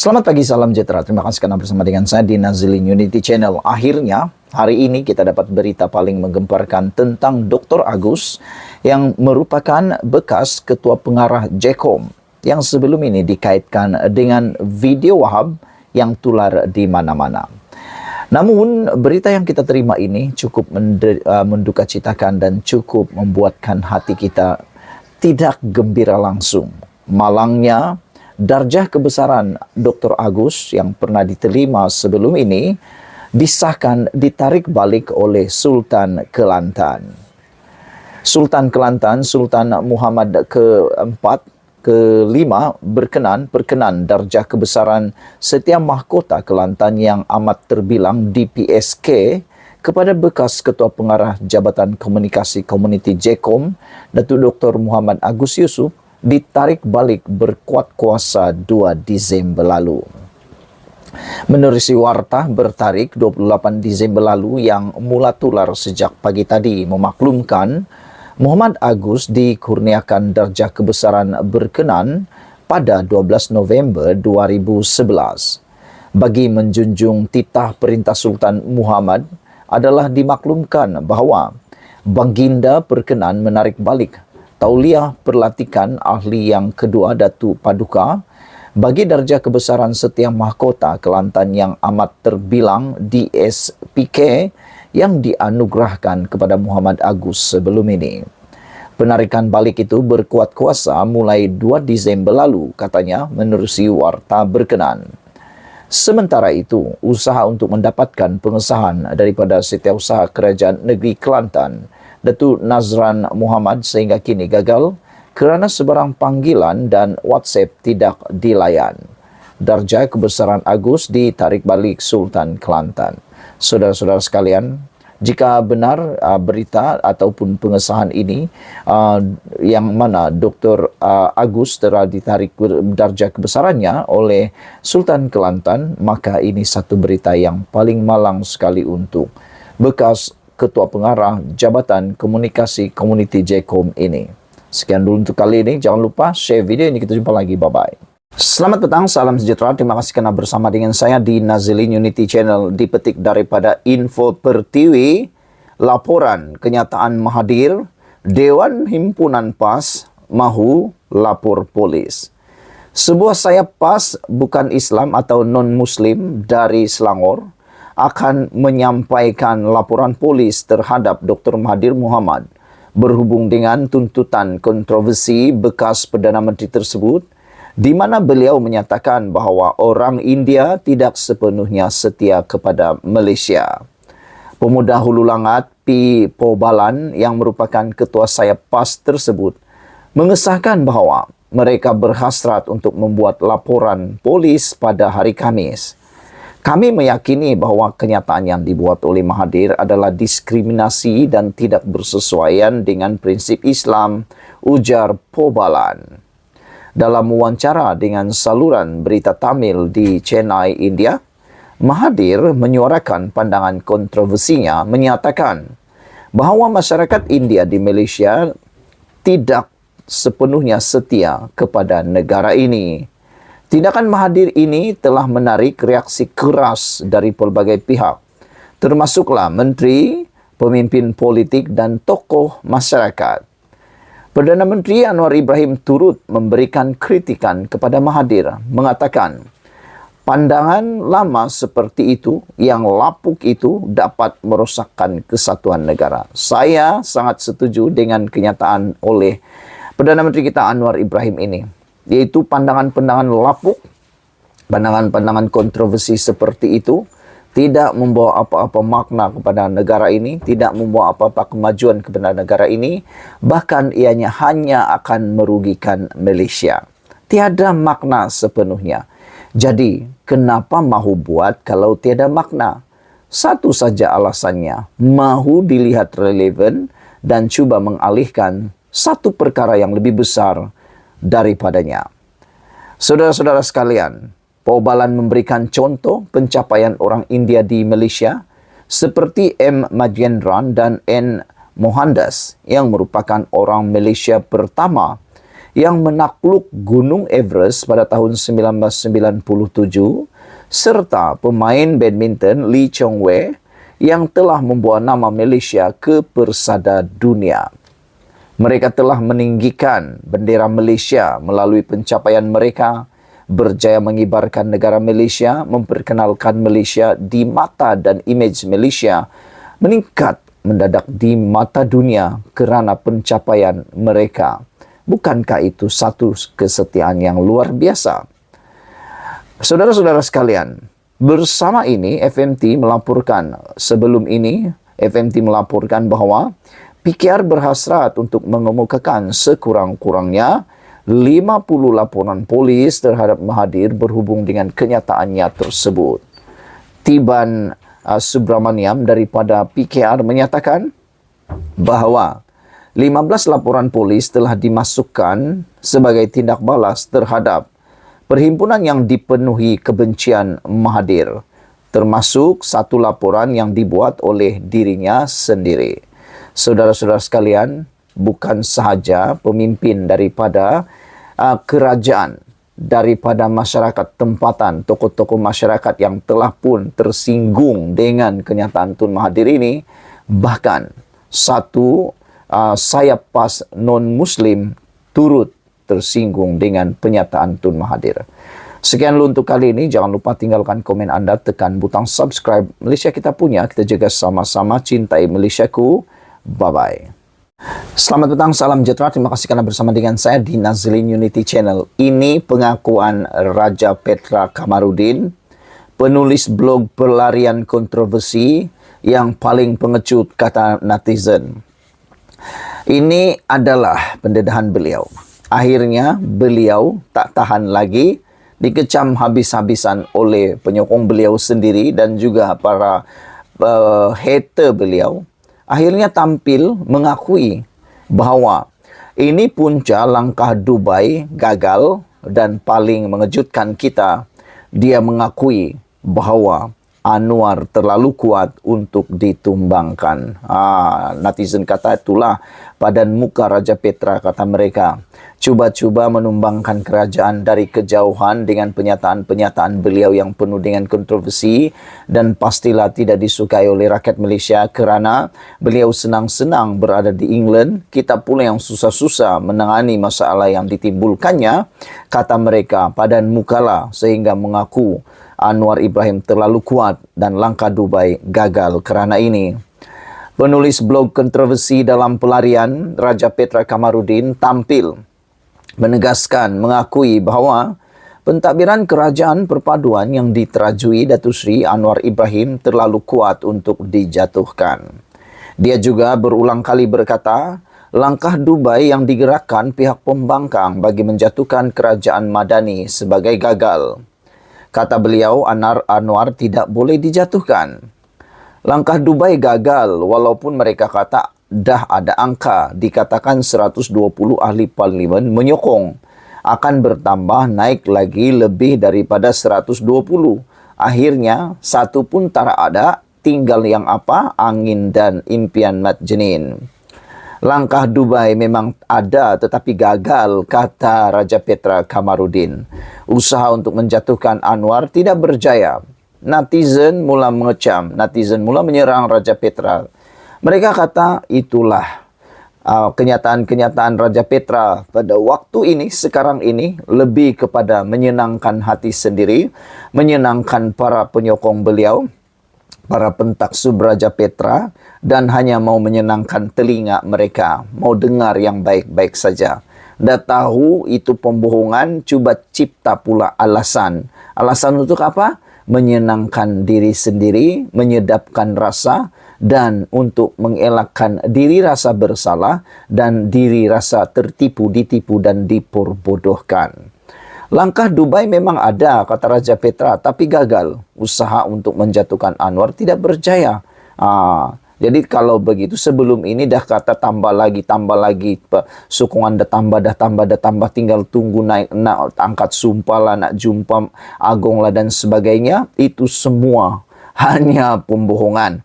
Selamat pagi, salam sejahtera. Terima kasih karena bersama dengan saya di Nazilin Unity Channel. Akhirnya, hari ini kita dapat berita paling menggemparkan tentang Dr. Agus yang merupakan bekas ketua pengarah JECOM yang sebelum ini dikaitkan dengan video Wahab yang tular di mana-mana. Namun, berita yang kita terima ini cukup mendukacitakan dan cukup membuatkan hati kita tidak gembira langsung. Malangnya, darjah kebesaran Dr. Agus yang pernah diterima sebelum ini disahkan ditarik balik oleh Sultan Kelantan. Sultan Kelantan, Sultan Muhammad keempat, kelima berkenan darjah kebesaran Setiausaha Mahkota Kelantan yang amat terbilang DPSK kepada bekas Ketua Pengarah Jabatan Komunikasi Komuniti JECOM, Datuk Dr. Muhammad Agus Yusuf, ditarik balik berkuat kuasa 2 Disember lalu. Menerusi warta bertarik 28 Disember lalu yang mula tular sejak pagi tadi memaklumkan Muhammad Agus dikurniakan darjah kebesaran berkenan pada 12 November 2011. Bagi menjunjung titah perintah Sultan Muhammad adalah dimaklumkan bahawa Baginda berkenan menarik balik Tauliah Perlatikan Ahli yang kedua Datuk Paduka bagi darjah kebesaran Setiausaha Mahkota Kelantan yang amat terbilang DSPK yang dianugerahkan kepada Muhammad Agus sebelum ini. Penarikan balik itu berkuat kuasa mulai 2 Disember lalu, katanya menerusi warta berkenan. Sementara itu, usaha untuk mendapatkan pengesahan daripada Setiausaha Kerajaan Negeri Kelantan Datuk Nazran Muhammad sehingga kini gagal kerana sebarang panggilan dan WhatsApp tidak dilayan. Darjah kebesaran Agus ditarik balik Sultan Kelantan. Saudara-saudara sekalian, jika benar berita ataupun pengesahan ini yang mana Dr. Agus telah ditarik darjah kebesarannya oleh Sultan Kelantan, maka ini satu berita yang paling malang sekali untuk bekas Ketua Pengarah Jabatan Komunikasi Komuniti JECOM ini. Sekian dulu untuk kali ini. Jangan lupa share video ini. Kita jumpa lagi. Bye-bye. Selamat petang, salam sejahtera. Terima kasih kerana bersama dengan saya di Nazilin Unity Channel. Dipetik daripada Info Pertiwi, laporan kenyataan Mahathir, Dewan Himpunan PAS mahu lapor polis. Sebuah sayap PAS bukan Islam atau non-Muslim dari Selangor akan menyampaikan laporan polis terhadap Dr. Mahathir Mohamad berhubung dengan tuntutan kontroversi bekas Perdana Menteri tersebut, di mana beliau menyatakan bahawa orang India tidak sepenuhnya setia kepada Malaysia. Pemuda Hulu Langat P. Pobalan yang merupakan ketua sayap PAS tersebut mengesahkan bahawa mereka berhasrat untuk membuat laporan polis pada hari Khamis. Kami meyakini bahawa kenyataan yang dibuat oleh Mahathir adalah diskriminasi dan tidak bersesuaian dengan prinsip Islam, ujar Pobalan. Dalam wawancara dengan saluran berita Tamil di Chennai, India, Mahathir menyuarakan pandangan kontroversinya menyatakan bahawa masyarakat India di Malaysia tidak sepenuhnya setia kepada negara ini. Tindakan Mahathir ini telah menarik reaksi keras dari pelbagai pihak, termasuklah menteri, pemimpin politik dan tokoh masyarakat. Perdana Menteri Anwar Ibrahim turut memberikan kritikan kepada Mahathir, mengatakan pandangan lama seperti itu yang lapuk itu dapat merosakkan kesatuan negara. Saya sangat setuju dengan kenyataan oleh Perdana Menteri kita Anwar Ibrahim ini, yaitu pandangan-pandangan lapuk, pandangan-pandangan kontroversi seperti itu tidak membawa apa-apa makna kepada negara ini, tidak membawa apa-apa kemajuan kepada negara ini, bahkan ianya hanya akan merugikan Malaysia. Tiada makna sepenuhnya. Jadi, kenapa mahu buat kalau tiada makna? Satu saja alasannya, mahu dilihat relevan dan cuba mengalihkan satu perkara yang lebih besar daripadanya. Saudara-saudara sekalian, Pobalan memberikan contoh pencapaian orang India di Malaysia seperti M. Majendran dan N. Mohandas yang merupakan orang Malaysia pertama yang menakluk Gunung Everest pada tahun 1997, serta pemain badminton Lee Chong Wei yang telah membawa nama Malaysia ke persada dunia. Mereka telah meninggikan bendera Malaysia melalui pencapaian mereka, berjaya mengibarkan negara Malaysia, memperkenalkan Malaysia di mata dan imej Malaysia meningkat mendadak di mata dunia kerana pencapaian mereka. Bukankah itu satu kesetiaan yang luar biasa? Saudara-saudara sekalian, bersama ini FMT melaporkan, bahawa PKR berhasrat untuk mengemukakan sekurang-kurangnya 50 laporan polis terhadap Mahathir berhubung dengan kenyataannya tersebut. Tiban Subramaniam daripada PKR menyatakan bahawa 15 laporan polis telah dimasukkan sebagai tindak balas terhadap perhimpunan yang dipenuhi kebencian Mahathir, termasuk satu laporan yang dibuat oleh dirinya sendiri. Saudara-saudara sekalian, bukan sahaja pemimpin daripada kerajaan, daripada masyarakat tempatan, tokoh-tokoh masyarakat yang telah pun tersinggung dengan kenyataan Tun Mahathir ini, bahkan satu sayap PAS non-Muslim turut tersinggung dengan penyataan Tun Mahathir. Sekian dulu untuk kali ini. Jangan lupa tinggalkan komen anda, tekan butang subscribe. Malaysia kita punya, kita jaga sama-sama, cintai Malaysiaku. Bye-bye. Selamat petang, salam sejahtera. Terima kasih kerana bersama dengan saya di Nazilin Unity Channel. Ini pengakuan Raja Petra Kamarudin, penulis blog pelarian kontroversi yang paling pengecut kata netizen. Ini adalah pendedahan beliau. Akhirnya beliau tak tahan lagi, dikecam habis-habisan oleh penyokong beliau sendiri dan juga para hater beliau. Akhirnya tampil mengakui bahawa ini punca langkah Dubai gagal, dan paling mengejutkan kita, dia mengakui bahawa Anwar terlalu kuat untuk ditumbangkan. Netizen kata itulah padan muka Raja Petra, kata mereka. Cuba-cuba menumbangkan kerajaan dari kejauhan dengan penyataan-penyataan beliau yang penuh dengan kontroversi, dan pastilah tidak disukai oleh rakyat Malaysia kerana beliau senang-senang berada di England. Kita pula yang susah-susah menangani masalah yang ditimbulkannya, kata mereka, padan mukalah sehingga mengaku Anwar Ibrahim terlalu kuat dan langkah Dubai gagal kerana ini. Penulis blog kontroversi dalam pelarian Raja Petra Kamarudin tampil menegaskan, mengakui bahawa pentadbiran kerajaan perpaduan yang diterajui Datuk Seri Anwar Ibrahim terlalu kuat untuk dijatuhkan. Dia juga berulang kali berkata, langkah Dubai yang digerakkan pihak pembangkang bagi menjatuhkan kerajaan Madani sebagai gagal. Kata beliau, Anwar tidak boleh dijatuhkan. Langkah Dubai gagal walaupun mereka kata dah ada angka, dikatakan 120 ahli parlimen menyokong. Akan bertambah naik lagi lebih daripada 120. Akhirnya, satu pun tak ada, tinggal yang apa? Angin dan impian Mat Jenin. Langkah Dubai memang ada tetapi gagal, kata Raja Petra Kamarudin. Usaha untuk menjatuhkan Anwar tidak berjaya. Netizen mula mengecam, netizen mula menyerang Raja Petra. Mereka kata itulah kenyataan-kenyataan Raja Petra pada waktu ini, sekarang ini, lebih kepada menyenangkan hati sendiri, menyenangkan para penyokong beliau, para pentaksub Raja Petra, dan hanya mau menyenangkan telinga mereka, mau dengar yang baik-baik saja. Dah tahu itu pembohongan, cuba cipta pula alasan. Alasan untuk apa? Menyenangkan diri sendiri, menyedapkan rasa, dan untuk mengelakkan diri rasa bersalah dan diri rasa tertipu, ditipu dan diperbodohkan. Langkah Dubai memang ada, kata Raja Petra, tapi gagal. Usaha untuk menjatuhkan Anwar tidak berjaya. Jadi kalau begitu sebelum ini dah kata tambah lagi, sokongan dah tambah, tinggal tunggu naik, nak angkat sumpah lah, nak jumpa Agong lah dan sebagainya. Itu semua hanya pembohongan.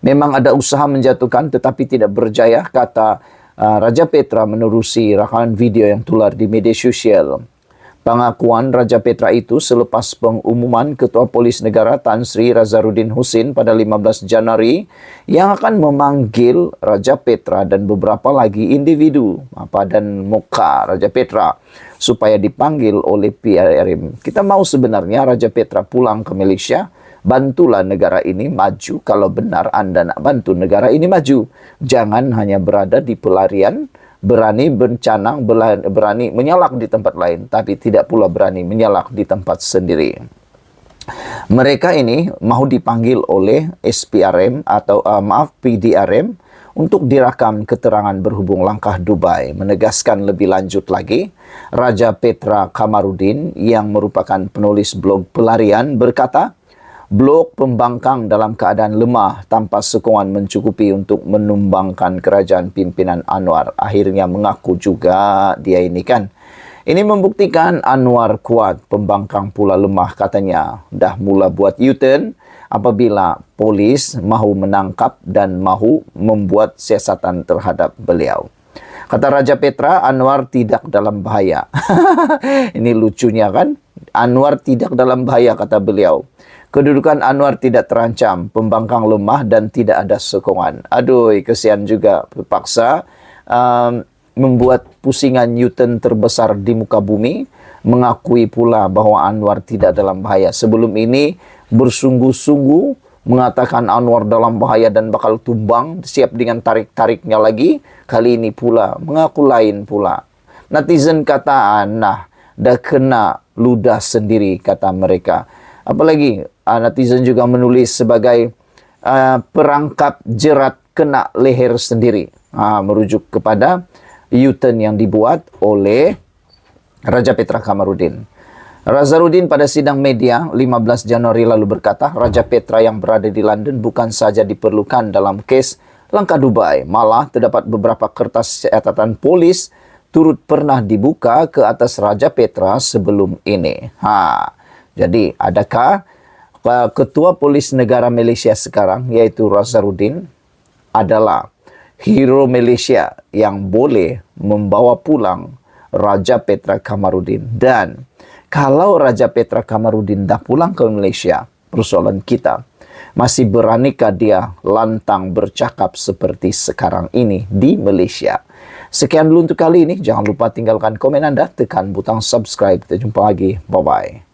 Memang ada usaha menjatuhkan tetapi tidak berjaya, kata Raja Petra menerusi rakaman video yang tular di media sosial. Pengakuan Raja Petra itu selepas pengumuman Ketua Polis Negara Tan Sri Razarudin Husin pada 15 Januari yang akan memanggil Raja Petra dan beberapa lagi individu dan muka Raja Petra supaya dipanggil oleh PRRM. Kita mau sebenarnya Raja Petra pulang ke Malaysia. Bantulah negara ini maju. Kalau benar Anda nak bantu negara ini maju, jangan hanya berada di pelarian, berani bercanang, berani menyalak di tempat lain, tapi tidak pula berani menyalak di tempat sendiri. Mereka ini mahu dipanggil oleh SPRM atau PDRM untuk dirakam keterangan berhubung langkah Dubai. Menegaskan lebih lanjut lagi, Raja Petra Kamarudin yang merupakan penulis blog pelarian berkata, blog pembangkang dalam keadaan lemah tanpa sokongan mencukupi untuk menumbangkan kerajaan pimpinan Anwar. Akhirnya mengaku juga dia ini kan. Ini membuktikan Anwar kuat, pembangkang pula lemah katanya. Dah mula buat U-turn apabila polis mahu menangkap dan mahu membuat siasatan terhadap beliau. Kata Raja Petra, Anwar tidak dalam bahaya. Ini lucunya kan? Anwar tidak dalam bahaya kata beliau. Kedudukan Anwar tidak terancam, pembangkang lemah dan tidak ada sokongan. Aduh, kesian juga terpaksa membuat pusingan U-turn terbesar di muka bumi, mengakui pula bahwa Anwar tidak dalam bahaya. Sebelum ini bersungguh-sungguh mengatakan Anwar dalam bahaya dan bakal tumbang, siap dengan tarik-tariknya lagi. Kali ini pula mengaku lain pula. Netizen kata, nah, dah kena ludah sendiri kata mereka. Apalagi netizen juga menulis sebagai perangkap jerat kena leher sendiri. Merujuk kepada U-turn yang dibuat oleh Raja Petra Kamarudin. Razarudin pada sidang media 15 Januari lalu berkata, Raja Petra yang berada di London bukan saja diperlukan dalam kes langkah Dubai, malah terdapat beberapa kertas catatan polis turut pernah dibuka ke atas Raja Petra sebelum ini. Jadi, adakah Ketua Polis Negara Malaysia sekarang, yaitu Razarudin, adalah hero Malaysia yang boleh membawa pulang Raja Petra Kamarudin? Dan kalau Raja Petra Kamarudin dah pulang ke Malaysia, persoalan kita, masih beranikah dia lantang bercakap seperti sekarang ini di Malaysia? Sekian dulu untuk kali ini. Jangan lupa tinggalkan komen Anda, tekan butang subscribe. Kita jumpa lagi. Bye-bye.